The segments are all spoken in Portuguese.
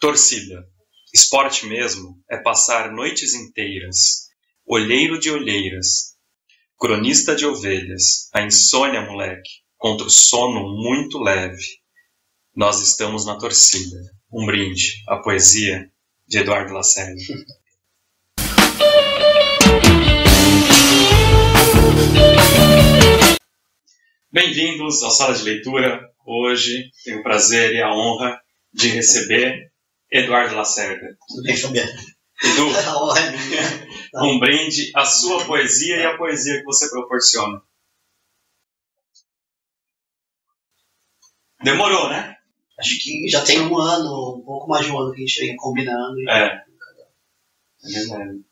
Torcida. Esporte mesmo é passar noites inteiras. Olheiro de olheiras. Cronista de ovelhas. A insônia, moleque. Contra o sono muito leve. Nós estamos na torcida. Um brinde. A poesia de Eduardo Lacerda. Bem-vindos à Sala de Leitura. Hoje tenho o prazer e a honra de receber Eduardo Lacerda. Tudo bem, Fabiano? Edu, A honra é minha. um brinde à sua poesia e à poesia que você proporciona. Demorou, né? Acho que já tem um ano, um pouco mais de um ano que a gente vem combinando. É verdade.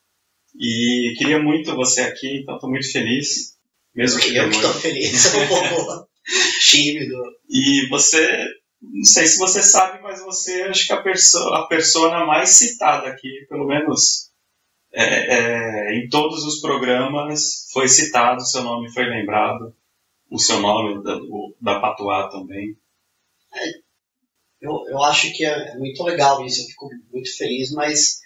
E queria muito você aqui, então estou muito feliz. Mesmo que eu que demore. estou feliz, um pouco tímido. E você, não sei se você sabe, mas você acho que a persona mais citada aqui, pelo menos em todos os programas, foi citado, seu nome foi lembrado, o seu nome da Patuá também. Eu acho que é muito legal isso, eu fico muito feliz, mas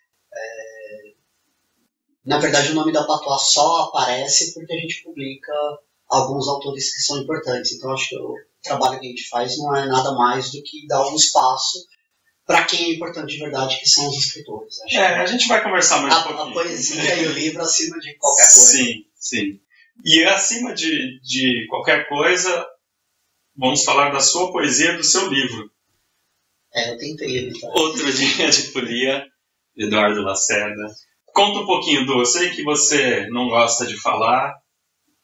na verdade o nome da Patuá só aparece porque a gente publica alguns autores que são importantes. Então acho que o trabalho que a gente faz não é nada mais do que dar um espaço para quem é importante de verdade, que são os escritores. Acho a gente vai conversar mais um pouquinho. A poesia e o livro acima de qualquer coisa. Sim, sim. E acima de qualquer coisa, vamos falar da sua poesia e do seu livro. Eu tentei evitar. Outro Dia de Folia, de Eduardo Lacerda. Conta um pouquinho, Du. Eu sei que você não gosta de falar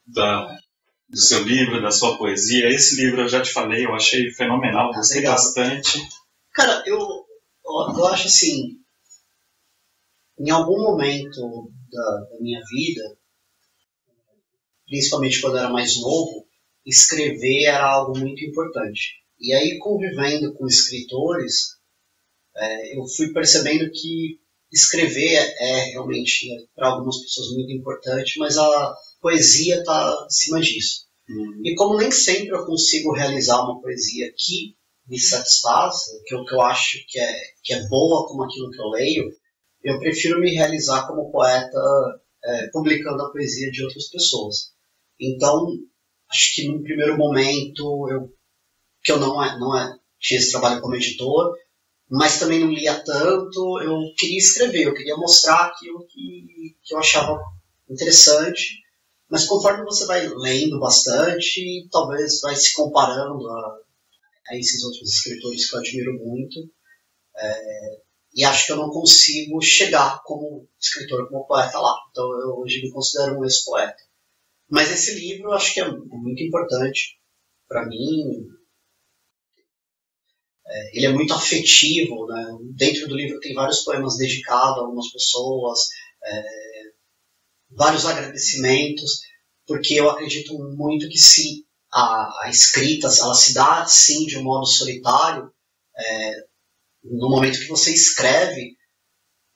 do seu livro, da sua poesia. Esse livro eu já te falei, eu achei fenomenal, gostei bastante. Cara, eu acho assim, em algum momento da minha vida, principalmente quando eu era mais novo, escrever era algo muito importante. E aí, convivendo com escritores, eu fui percebendo que escrever é realmente, para algumas pessoas, muito importante, mas a poesia está acima disso. E como nem sempre eu consigo realizar uma poesia que me satisfaça, que eu acho que é boa como aquilo que eu leio, eu prefiro me realizar como poeta publicando a poesia de outras pessoas. Então, acho que num primeiro momento que eu não tinha esse trabalho como editor, mas também não lia tanto, eu queria escrever, eu queria mostrar aquilo que eu achava interessante, mas conforme você vai lendo bastante, talvez vai se comparando a esses outros escritores que eu admiro muito, e acho que eu não consigo chegar como escritor, como poeta lá. Então eu hoje me considero um ex-poeta. Mas esse livro eu acho que é muito importante para mim. Ele é muito afetivo, né? Dentro do livro tem vários poemas dedicados a algumas pessoas, vários agradecimentos, porque eu acredito muito que se a escrita ela se dá sim de um modo solitário, no momento que você escreve,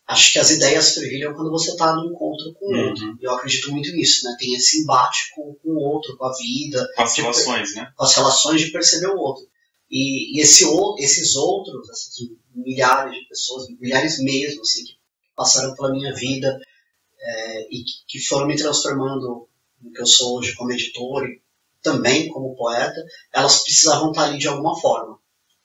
acho que as ideias fervilham quando você está no encontro com o outro. Eu acredito muito nisso, né? Tem esse embate com o outro, com a vida, com as relações, né? Com as relações de perceber o outro. E esses outros, essas milhares de pessoas, milhares mesmo, assim, que passaram pela minha vida e que foram me transformando no que eu sou hoje como editor e também como poeta, elas precisavam estar ali de alguma forma.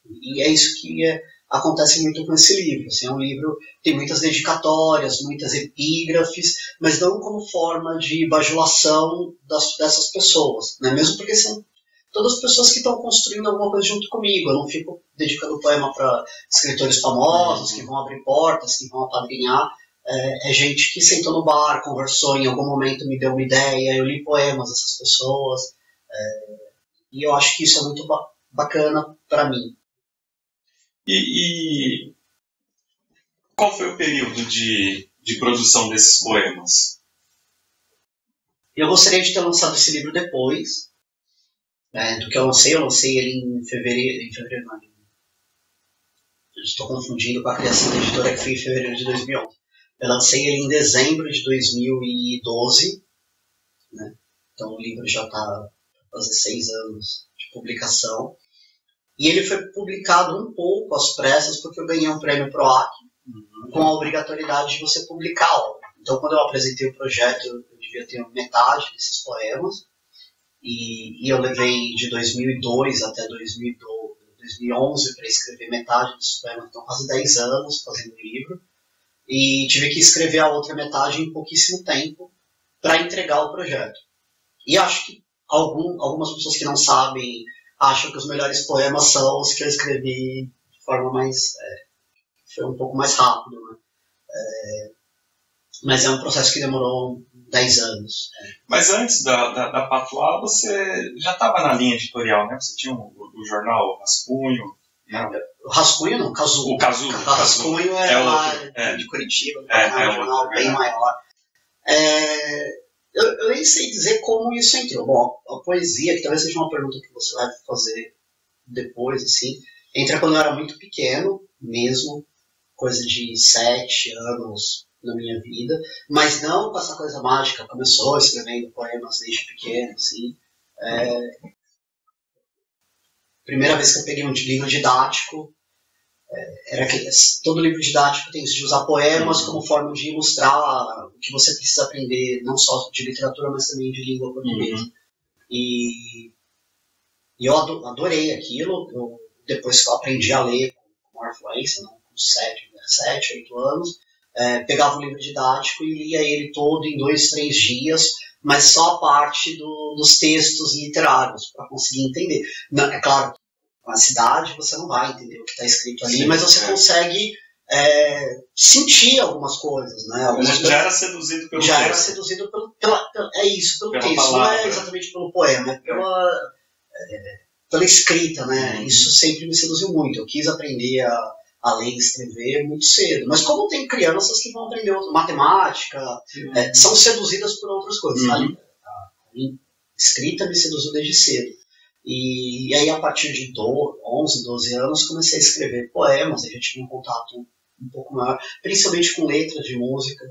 E é isso que acontece muito com esse livro. Assim, é um livro que tem muitas dedicatórias, muitas epígrafes, mas não como forma de bajulação dessas pessoas, né? Mesmo porque são todas as pessoas que estão construindo alguma coisa junto comigo. Eu não fico dedicando poema para escritores famosos que vão abrir portas, que vão apadrinhar. É gente que sentou no bar, conversou, em algum momento me deu uma ideia, eu li poemas dessas pessoas. E eu acho que isso é muito bacana para mim. E qual foi o período de produção desses poemas? Eu gostaria de ter lançado esse livro depois do que eu lancei ele em fevereiro não. Estou confundindo com a criação da editora, que foi em fevereiro de 2011. Eu lancei ele em dezembro de 2012, né? Então o livro já está fazer 6 anos de publicação. E ele foi publicado um pouco às pressas, porque eu ganhei um prêmio PROAC, com a obrigatoriedade de você publicar a obra. Então, quando eu apresentei o projeto, eu devia ter metade desses poemas, e eu levei de 2002 até 2011 para escrever metade desses poemas, então quase 10 anos fazendo o livro, e tive que escrever a outra metade em pouquíssimo tempo para entregar o projeto. E acho que algumas pessoas que não sabem acham que os melhores poemas são os que eu escrevi de forma mais... foi um pouco mais rápido, né? Mas é um processo que demorou 10 anos. Mas antes da Patois, você já estava na linha editorial, né? Você tinha o jornal Rascunho. Né? O Rascunho não, Casulo. O Casulo. O Rascunho é lá de Curitiba, um jornal bem maior. Eu nem sei dizer como isso entrou. Bom, a poesia, que talvez seja uma pergunta que você vai fazer depois, assim, entra quando eu era muito pequeno, mesmo, coisa de 7 anos na minha vida, mas não com essa coisa mágica. Começou escrevendo poemas desde pequeno, assim. Primeira vez que eu peguei um livro didático, era que todo livro didático tem isso de usar poemas como forma de ilustrar o que você precisa aprender, não só de literatura, mas também de língua portuguesa. E eu adorei aquilo. Depois que eu aprendi a ler com maior fluência, com 7, 8 anos, pegava o livro didático e lia ele todo em 2, 3 dias, mas só a parte dos textos literários, para conseguir entender. É claro, na cidade você não vai entender o que está escrito ali, mas você consegue sentir algumas coisas, né? Já era seduzido pelo texto. Já era seduzido pelo texto. Palavra. Não é exatamente pelo poema, é pela escrita, né? Isso sempre me seduziu muito. Eu quis aprender a ler e escrever muito cedo. Mas como tem crianças que vão aprender matemática, são seduzidas por outras coisas. A escrita me seduziu desde cedo. E aí, a partir de 11, 12 anos, comecei a escrever poemas. A gente tinha um contato um pouco maior, principalmente com letras de música.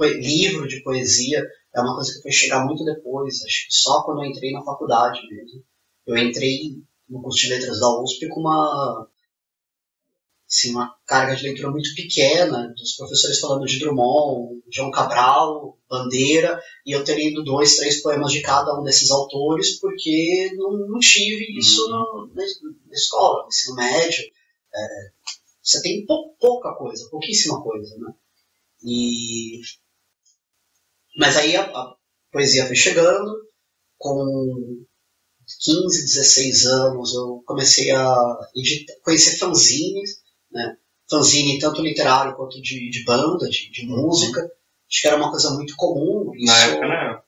Livro de poesia é uma coisa que foi chegar muito depois, acho que só quando eu entrei na faculdade mesmo. Eu entrei no curso de letras da USP com uma carga de leitura muito pequena, dos professores falando de Drummond, João Cabral, Bandeira, e eu ter lido 2, 3 poemas de cada um desses autores, porque não tive isso na escola, no ensino médio. Você tem pouca coisa, pouquíssima coisa, né? Mas aí a poesia foi chegando, com 15, 16 anos eu comecei a conhecer fanzines, né? Fanzine tanto literário quanto de banda, de música. Acho que era uma coisa muito comum. Isso, na época, né?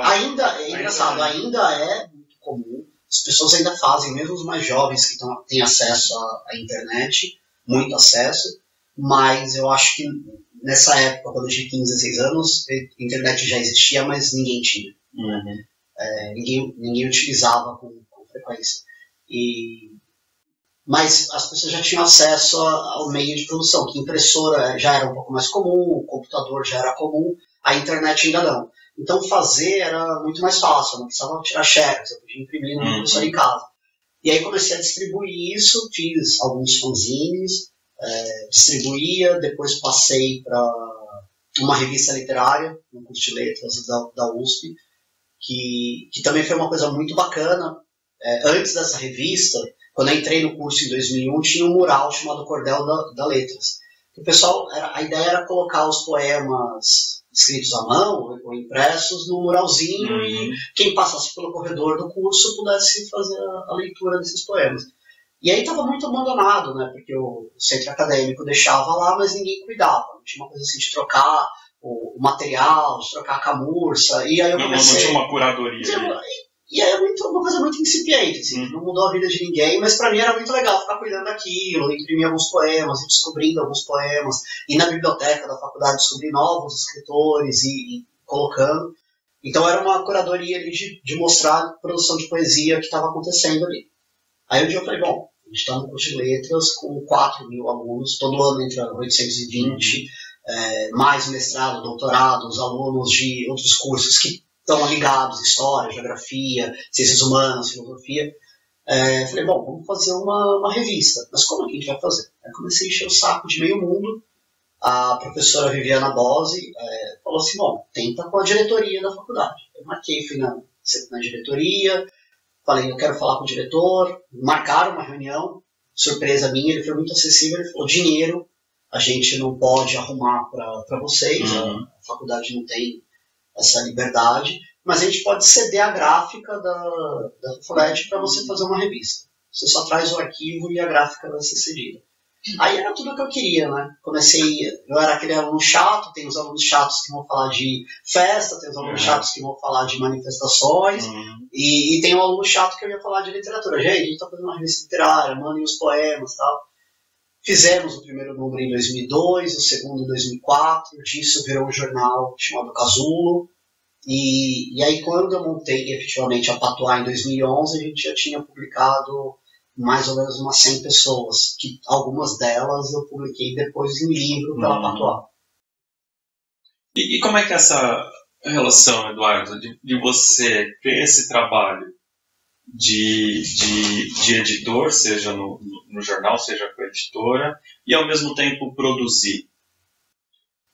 Ainda é engraçado, ainda é muito comum. As pessoas ainda fazem, mesmo os mais jovens que têm acesso à internet, muito acesso, mas eu acho que nessa época, quando eu tinha 15, 16 anos, a internet já existia, mas ninguém tinha. Ninguém utilizava com frequência. Mas as pessoas já tinham acesso ao meio de produção, que impressora já era um pouco mais comum, o computador já era comum, a internet ainda não. Então fazer era muito mais fácil, eu não precisava tirar xerox, eu podia imprimir no impressor em casa. E aí comecei a distribuir isso, fiz alguns fanzines, distribuía, depois passei para uma revista literária, um curso de letras da USP, que também foi uma coisa muito bacana. Antes dessa revista, quando eu entrei no curso em 2001, tinha um mural chamado Cordel da Letras. O pessoal, a ideia era colocar os poemas escritos à mão ou impressos no muralzinho e quem passasse pelo corredor do curso pudesse fazer a leitura desses poemas. E aí estava muito abandonado, né? Porque o centro acadêmico deixava lá, mas ninguém cuidava. Tinha uma coisa assim de trocar o material, de trocar a camurça. E aí eu comecei... Não tinha uma curadoria. E é uma coisa muito incipiente, assim, não mudou a vida de ninguém, mas para mim era muito legal ficar cuidando daquilo, imprimir alguns poemas, descobrindo alguns poemas, ir na biblioteca da faculdade descobrir novos escritores e colocando. Então era uma curadoria ali de mostrar a produção de poesia que estava acontecendo ali. Aí um dia eu falei, bom, a gente está no curso de letras com 4.000 alunos, todo ano entra 820, mais mestrado, doutorado, os alunos de outros cursos que estão ligados, história, geografia, ciências humanas, filosofia. Falei, bom, vamos fazer uma revista. Mas como é que a gente vai fazer? Aí comecei a encher o saco de meio mundo. A professora Viviana Bose falou assim, bom, tenta com a diretoria da faculdade. Eu marquei, fui na diretoria, falei, eu quero falar com o diretor, marcaram uma reunião, surpresa minha, ele foi muito acessível, ele falou, dinheiro a gente não pode arrumar para vocês, a faculdade não tem essa liberdade, mas a gente pode ceder a gráfica da FULED para você fazer uma revista. Você só traz o arquivo e a gráfica vai ser cedida. Aí era tudo o que eu queria, né? Eu era aquele aluno chato, tem os alunos chatos que vão falar de festa, tem os alunos chatos que vão falar de manifestações, e tem um aluno chato que eu ia falar de literatura. Gente, a gente tá fazendo uma revista literária, mandem os poemas e tal. Fizemos o primeiro número em 2002, o segundo em 2004, disso virou um jornal chamado Casulo, e aí quando eu montei efetivamente a Patuá em 2011, a gente já tinha publicado mais ou menos umas 100 pessoas, que algumas delas eu publiquei depois em livro pela Patuá. E como é que é essa relação, Eduardo, de você ter esse trabalho de editor, seja no jornal, seja com a editora, e ao mesmo tempo produzir?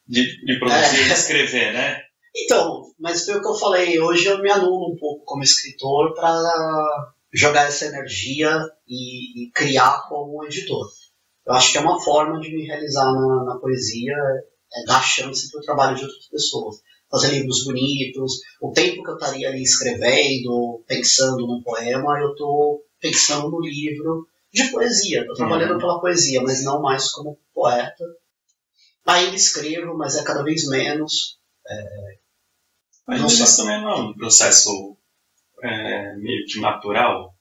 De produzir e escrever, né? Então, mas foi o que eu falei, hoje eu me anulo um pouco como escritor para jogar essa energia e criar como editor. Eu acho que é uma forma de me realizar na poesia, dar chance para o trabalho de outras pessoas. Fazer livros bonitos, o tempo que eu estaria ali escrevendo, pensando num poema, eu estou pensando no livro de poesia. Estou trabalhando pela poesia, mas não mais como poeta. Ainda escrevo, mas é cada vez menos. Mas isso também não é um processo meio que natural?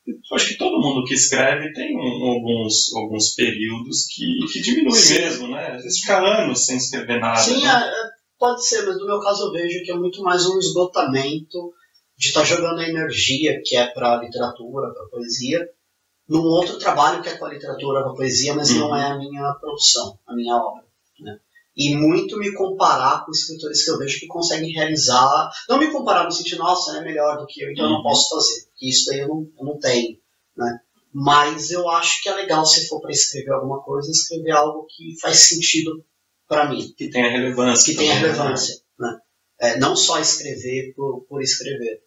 Eu acho que todo mundo que escreve tem alguns períodos que diminui mesmo, né? Às vezes fica anos sem escrever nada. Sim, né? Pode ser, mas no meu caso eu vejo que é muito mais um esgotamento de estar jogando a energia que é para a literatura, para a poesia, num outro trabalho que é com a literatura, com a poesia, mas não é a minha produção, a minha obra. Né? E muito me comparar com escritores que eu vejo que conseguem realizar, não me comparar no sentido, nossa, é melhor do que eu, então eu não posso fazer, porque isso daí eu não tenho. Né? Mas eu acho que é legal, se for para escrever alguma coisa, escrever algo que faz sentido para mim. Que tenha relevância. Que tenha relevância. Né? Não só escrever por escrever.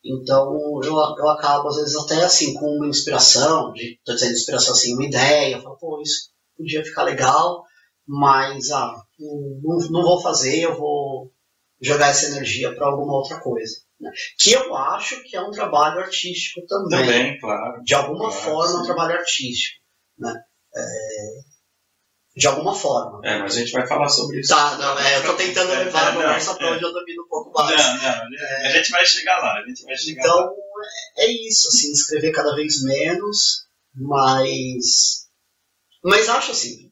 Então eu acabo, às vezes, até assim, com uma inspiração, estou dizendo inspiração assim, uma ideia, eu falo, pô, isso podia ficar legal, mas não vou fazer, eu vou jogar essa energia para alguma outra coisa. Né? Que eu acho que é um trabalho artístico também. Também, claro. De alguma forma, é um trabalho artístico. Né? De alguma forma. Mas a gente vai falar sobre isso. Tá, não, eu tô tentando levar a conversa para onde eu domino um pouco mais. A gente vai chegar lá, Então, é isso, assim, escrever cada vez menos, mas acho assim,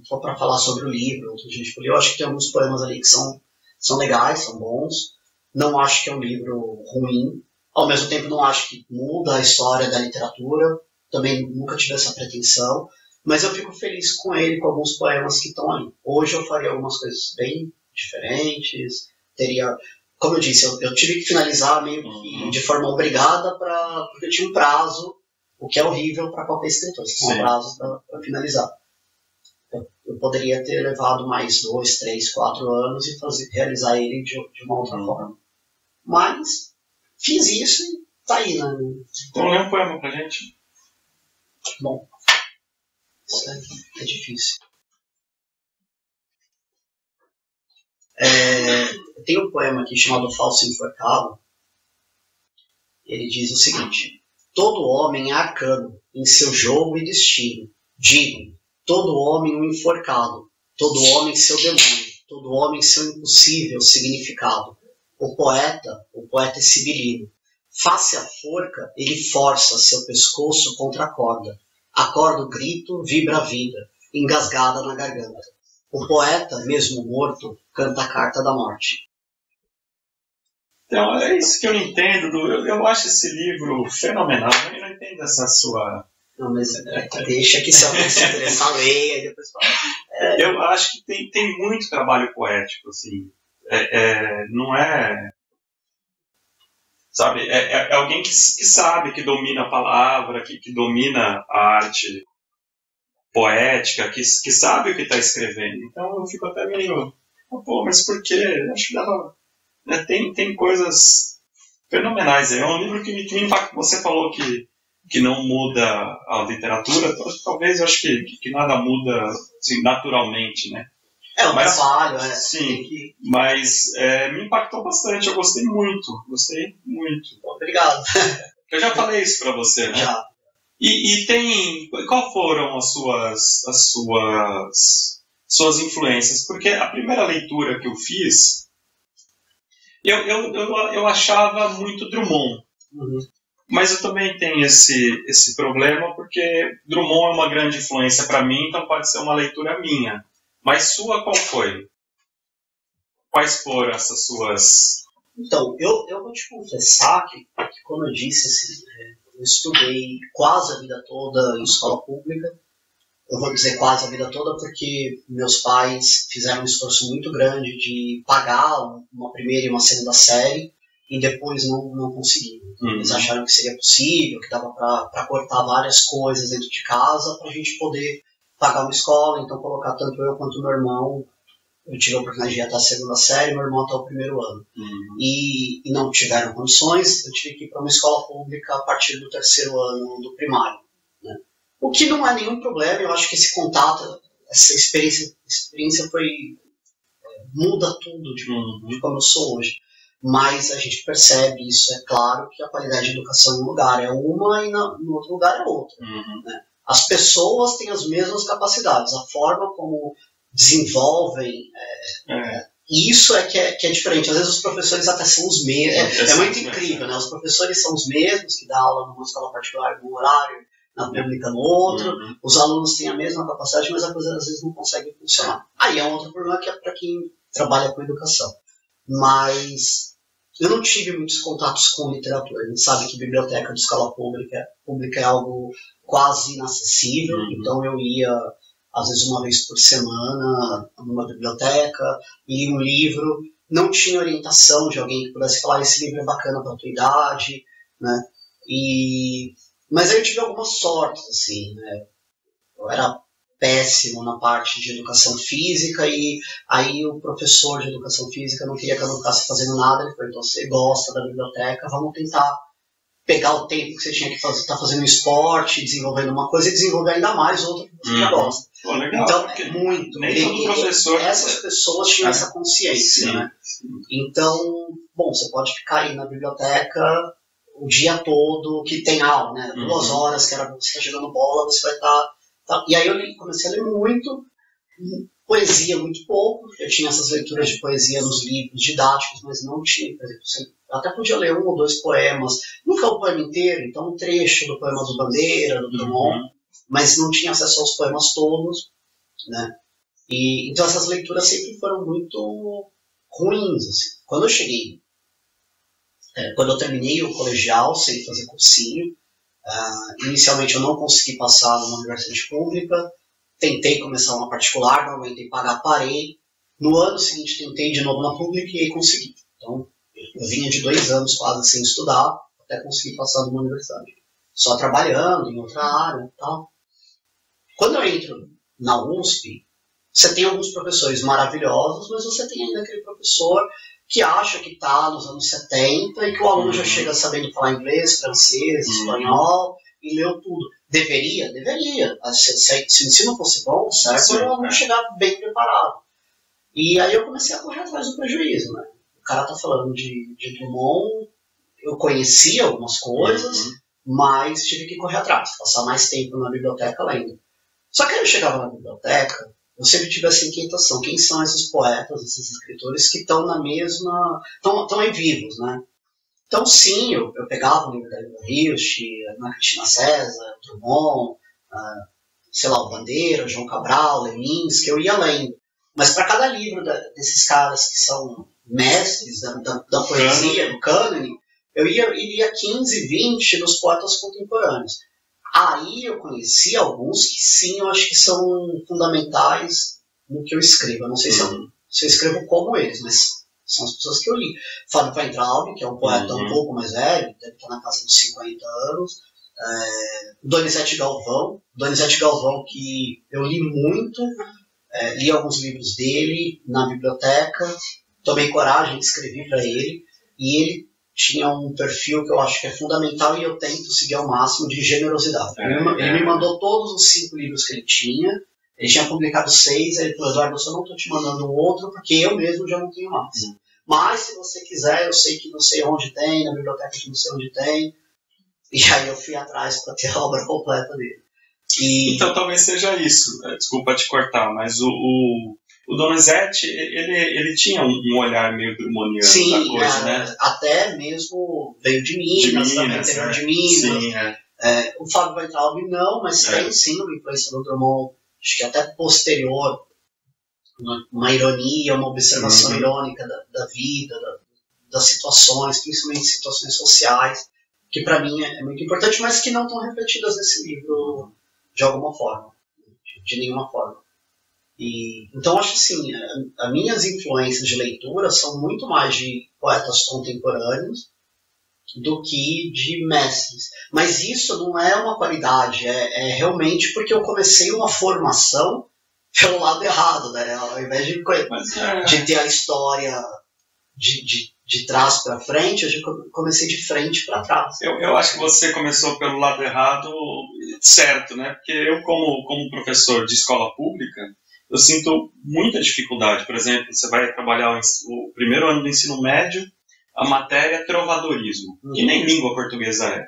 só para falar sobre o livro que a gente escolheu, eu acho que tem alguns poemas ali que são legais, são bons, não acho que é um livro ruim, ao mesmo tempo não acho que muda a história da literatura, também nunca tive essa pretensão, mas eu fico feliz com ele, com alguns poemas que estão ali. Hoje eu faria algumas coisas bem diferentes, como eu disse, eu tive que finalizar meio que de forma obrigada, porque eu tinha um prazo, o que é horrível para qualquer escritor, você tem um prazo para finalizar. Eu poderia ter levado mais 2, 3, 4 anos e realizar ele de uma outra forma. Mas fiz isso e tá aí, né? Então lê um poema pra gente. Bom, isso é difícil. Tem um poema aqui chamado Falso Enforcado. Ele diz o seguinte: todo homem é arcano em seu jogo e destino. Digo, todo homem um enforcado, todo homem seu demônio, todo homem seu impossível significado. O poeta é sibilino. Face à forca, ele força seu pescoço contra a corda. Acorda o grito, vibra a vida, engasgada na garganta. O poeta, mesmo morto, canta a carta da morte. Então, é isso que eu entendo. Eu acho esse livro fenomenal. Eu não entendo essa sua... Não, mas deixa que se alguém se interessar, leia e depois fala. Eu acho que tem muito trabalho poético, assim. Não é... sabe? É alguém que sabe, que domina a palavra, que domina a arte poética, que sabe o que está escrevendo. Então eu fico até meio, pô, mas por quê? Acho que dava, né, tem coisas fenomenais aí. É um livro que me impacta. Você falou que não muda a literatura, talvez eu acho que nada muda assim, naturalmente, né? É um trabalho, né? Sim, mas me impactou bastante, eu gostei muito. Obrigado. Eu já falei isso para você, né? Já. E qual foram as suas influências? Porque a primeira leitura que eu fiz, eu achava muito Drummond. Uhum. Mas eu também tenho esse problema, porque Drummond é uma grande influência para mim, então pode ser uma leitura minha. Mas sua qual foi? Quais foram essas suas... Então, eu vou te confessar que como eu disse, assim, eu estudei quase a vida toda em escola pública. Eu vou dizer quase a vida toda porque meus pais fizeram um esforço muito grande de pagar uma primeira e uma segunda série e depois não conseguiram. Eles acharam que seria possível, que dava para cortar várias coisas dentro de casa para a gente poder pagar uma escola, então colocar tanto eu quanto meu irmão. Eu tive a oportunidade de ir até a segunda série, meu irmão até o primeiro ano. E não tiveram condições, eu tive que ir para uma escola pública a partir do terceiro ano do primário. Né? O que não é nenhum problema, eu acho que esse contato, essa experiência muda tudo de como eu sou hoje. Mas a gente percebe isso, é claro que a qualidade de educação em um lugar é uma e no outro lugar é outra. Né? As pessoas têm as mesmas capacidades, a forma como desenvolvem, e isso que é diferente. Às vezes os professores até são os mesmos, é muito incrível, né? Os professores são os mesmos que dão aula numa escola particular num horário, na pública no outro, os alunos têm a mesma capacidade, mas a coisa às vezes não consegue funcionar. Aí é um outro problema que é para quem trabalha com educação. Mas eu não tive muitos contatos com literatura. A gente sabe que biblioteca de escola pública é algo quase inacessível, então eu ia às vezes uma vez por semana numa biblioteca, li um livro, não tinha orientação de alguém que pudesse falar esse livro é bacana para a tua idade, né? Mas aí eu tive algumas sortes, assim, né? Eu era péssimo na parte de educação física e aí o professor de educação física não queria que eu não ficasse fazendo nada, ele falou, então você gosta da biblioteca, vamos tentar pegar o tempo que você tinha que estar fazendo esporte, desenvolvendo uma coisa e desenvolver ainda mais outra que você já gosta. Pô, legal, então, muito. Essas pessoas tinham essa consciência, né? Então, bom, você pode ficar aí na biblioteca o dia todo que tem aula, né? 2 horas que era você está jogando bola, você vai estar... E aí eu comecei a ler muito, poesia muito pouco, eu tinha essas leituras de poesia nos livros didáticos, mas não tinha, por exemplo, eu até podia ler 1 ou 2 poemas, nunca o poema inteiro, então um trecho do poema do Bandeira, do Drummond, mas não tinha acesso aos poemas todos, né? Então essas leituras sempre foram muito ruins, assim. Quando eu terminei o colegial, sem fazer cursinho, inicialmente eu não consegui passar numa universidade pública, tentei começar uma particular, não aguentei pagar, parei. No ano seguinte tentei de novo na pública e aí consegui. Então eu vinha de 2 anos quase sem estudar, até conseguir passar numa universidade. Só trabalhando em outra área e tal. Quando eu entro na USP, você tem alguns professores maravilhosos, mas você tem ainda aquele professor que acha que está nos anos 70 e que o aluno já chega sabendo falar inglês, francês, espanhol e leu tudo. Deveria. Se o ensino fosse bom, certo, o aluno chegar bem preparado. E aí eu comecei a correr atrás do prejuízo, né? O cara tá falando de Drummond, eu conhecia algumas coisas, mas tive que correr atrás, passar mais tempo na biblioteca lendo. Só que aí eu chegava na biblioteca, eu sempre tive essa inquietação, quem são esses poetas, esses escritores que estão na mesma, estão aí vivos, né? Então sim, eu pegava o livro da Hilda Hilst, Ana Cristina César, Drummond, sei lá, o Bandeira, o João Cabral, Leminski, eu ia lendo. Mas para cada livro desses caras que são mestres da poesia, do cânone, eu lia 15, 20 dos poetas contemporâneos. Aí eu conheci alguns que sim, eu acho que são fundamentais no que eu escrevo. Eu não sei se eu escrevo como eles, mas são as pessoas que eu li. Fábio Weintraub, que é um poeta um pouco mais velho, deve estar na casa dos 50 anos. Donizete Galvão, que eu li muito, li alguns livros dele na biblioteca, tomei coragem, escrevi para ele, e ele tinha um perfil que eu acho que é fundamental e eu tento seguir ao máximo, de generosidade. Ele me mandou todos os 5 livros que ele tinha publicado 6, aí ele falou, Eduardo, eu só não estou te mandando outro porque eu mesmo já não tenho mais. Mas se você quiser, eu sei que não sei onde tem, na biblioteca que não sei onde tem, e aí eu fui atrás para ter a obra completa dele. Então talvez seja isso, desculpa te cortar, mas o Donizete, ele tinha um olhar meio drumoniano. Sim, da coisa, né? Até mesmo veio de Minas, também interior de Minas. Sim, o Fábio Weintraub não, mas tem sim uma influência do Drummond, acho que até posterior, uma ironia, uma observação irônica da vida, das situações, principalmente situações sociais, que para mim é muito importante, mas que não estão refletidas nesse livro de alguma forma, de nenhuma forma. Então acho assim, as minhas influências de leitura são muito mais de poetas contemporâneos do que de mestres. Mas isso não é uma qualidade, é realmente porque eu comecei uma formação pelo lado errado, né? Ao invés de ter a história de trás para frente, eu comecei de frente para trás. Eu acho que você começou pelo lado errado, certo, né? Porque eu, como professor de escola pública, eu sinto muita dificuldade. Por exemplo, você vai trabalhar o primeiro ano do ensino médio, a matéria é trovadorismo, que nem língua portuguesa é.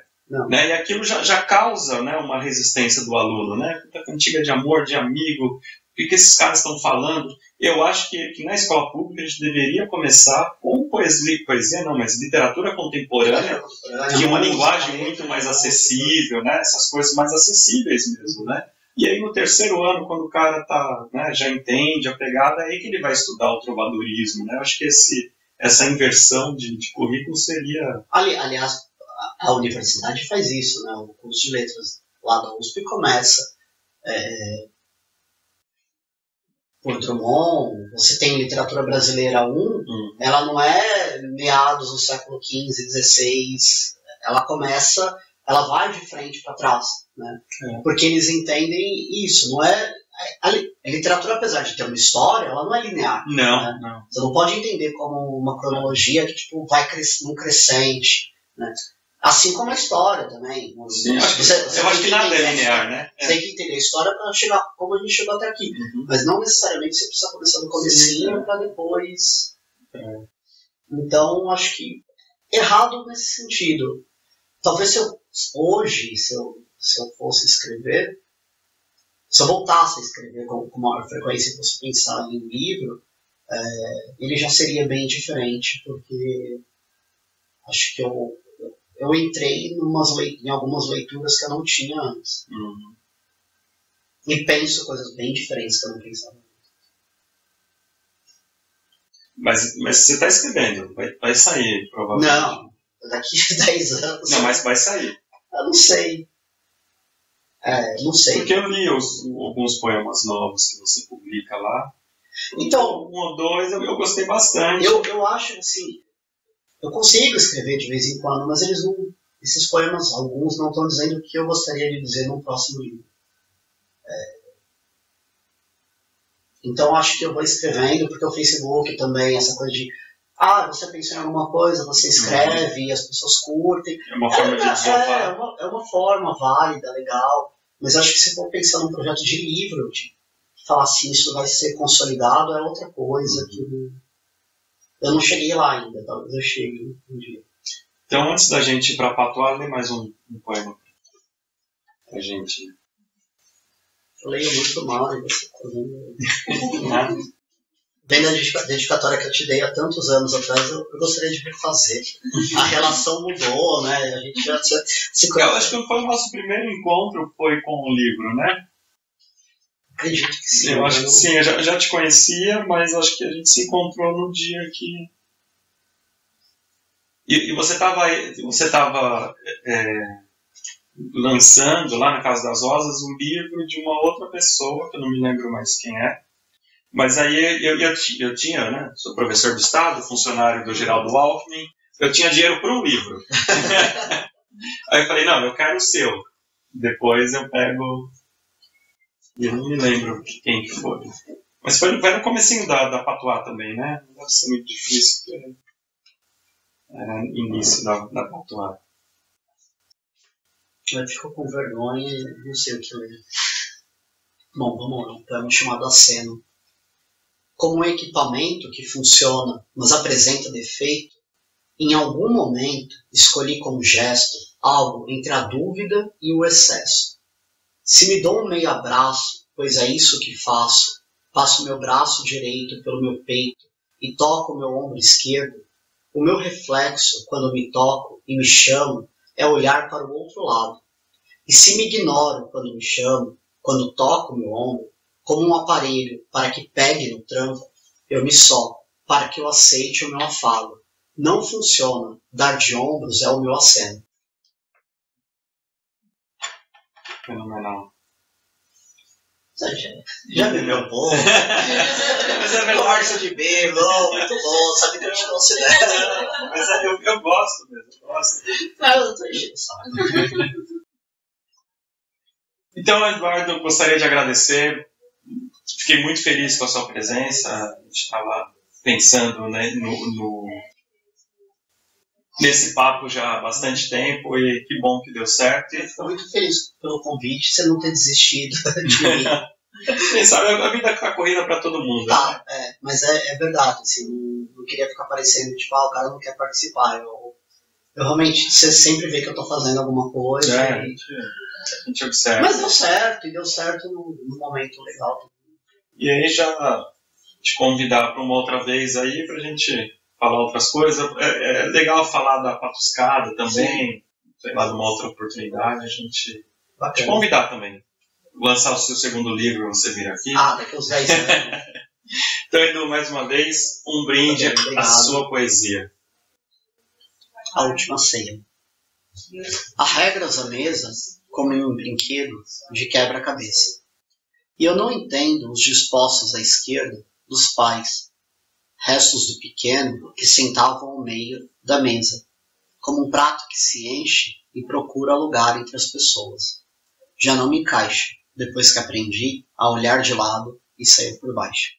Né? E aquilo já causa, né, uma resistência do aluno, né? Muita cantiga de amor, de amigo, o que esses caras estão falando? Eu acho que na escola pública a gente deveria começar com mas literatura contemporânea, que é uma linguagem muito mais acessível, né? Essas coisas mais acessíveis mesmo, né? E aí no terceiro ano, quando o cara né, já entende a pegada, é aí que ele vai estudar o trovadorismo, né? Eu acho que essa inversão de currículo seria... Aliás, a universidade faz isso, né? O curso de letras lá da USP começa por Drummond. Você tem literatura brasileira 1, ela não é meados do século XV, XVI, ela vai de frente para trás, né? Porque eles entendem isso, não é... A literatura, apesar de ter uma história, ela não é linear. Não. Você não pode entender como uma cronologia que tipo, vai num crescente, né? Assim como a história também. Sim, eu acho que nada é linear, né? Você tem que entender a história para chegar como a gente chegou até aqui. Mas não necessariamente você precisa começar do comecinho para depois. Então, acho que errado nesse sentido. Talvez se eu fosse escrever, se eu voltasse a escrever com maior frequência e fosse pensar em um livro, ele já seria bem diferente, porque acho que eu entrei em algumas leituras que eu não tinha antes. E penso coisas bem diferentes que eu não pensava antes. Mas você está escrevendo, vai sair, provavelmente. Não, daqui a 10 anos... Não, mas vai sair. Eu não sei. Não sei. Porque eu li alguns poemas novos que você publica lá. Então, 1 ou 2 eu gostei bastante. Eu acho assim, eu consigo escrever de vez em quando, mas esses poemas, alguns não estão dizendo o que eu gostaria de dizer no próximo livro. Então acho que eu vou escrevendo, porque o Facebook também, essa coisa de você pensou em alguma coisa, você escreve e as pessoas curtem. É uma forma de desovar. É uma forma válida, legal. Mas acho que se for pensar num projeto de livro, de falar assim, isso vai ser consolidado, é outra coisa que eu não cheguei lá ainda, talvez eu chegue um dia. Então, antes da gente ir para Patois, lê mais um poema pra gente. Eu leio muito mal, e você vendo a dedicatória que eu te dei há tantos anos atrás, eu gostaria de refazer. A relação mudou, né? A gente já se conhece. Eu acho que foi o nosso primeiro encontro, foi com o livro, né? Acredito que sim. Eu acho que sim, eu já te conhecia, mas acho que a gente se encontrou no dia que... E você estava lançando lá na Casa das Rosas um livro de uma outra pessoa, que eu não me lembro mais quem é, Mas aí eu tinha, né? Sou professor do Estado, funcionário do Geraldo Alckmin, eu tinha dinheiro para um livro. Aí eu falei, não, eu quero o seu. Depois eu pego... E eu não me lembro quem que foi. Mas foi no comecinho da Patuá também, né? Não deve ser muito difícil, porque era início da Patuá. Ele ficou com vergonha e não sei o que ler. Bom, vamos lá. Um poema chamado Aceno. Como um equipamento que funciona, mas apresenta defeito, em algum momento escolhi como gesto algo entre a dúvida e o excesso. Se me dou um meio abraço, pois é isso que faço, passo meu braço direito pelo meu peito e toco o meu ombro esquerdo, o meu reflexo, quando me toco e me chamo, é olhar para o outro lado. E se me ignoro quando me chamo, quando toco o meu ombro, como um aparelho para que pegue no tranco, eu me soco para que eu aceite o meu afago. Não funciona, dar de ombros é o meu aceno. Fenomenal. Já bebeu um pouco? Mas é melhor isso de bêbado, muito bom, sabe que a gente considera. Mas eu gosto mesmo, eu gosto. Não, eu tô enchendo o saco. Então, Eduardo, eu gostaria de agradecer. Fiquei muito feliz com a sua presença. A gente estava pensando, né, nesse papo já há bastante tempo e que bom que deu certo. Estou muito feliz pelo convite, você não ter desistido de mim. Quem sabe a vida está corrida para todo mundo. Tá, né? Mas é verdade, assim, não queria ficar parecendo, tipo, o cara não quer participar. Eu realmente, você sempre vê que eu estou fazendo alguma coisa. A gente observa. Mas deu certo, e deu certo num momento legal. E aí já te convidar para uma outra vez aí, para a gente falar outras coisas. É legal falar da Patuscada também, sei lá, de uma outra oportunidade, a gente te convidar também. Lançar o seu segundo livro, você vir aqui. Daqui uns 10 anos. Então, Edu, mais uma vez, um brinde à sua poesia. A última ceia. Há regras à mesa, como em um brinquedo de quebra-cabeça. E eu não entendo os dispostos à esquerda dos pais, restos do pequeno que sentavam ao meio da mesa, como um prato que se enche e procura lugar entre as pessoas. Já não me encaixo, depois que aprendi a olhar de lado e sair por baixo.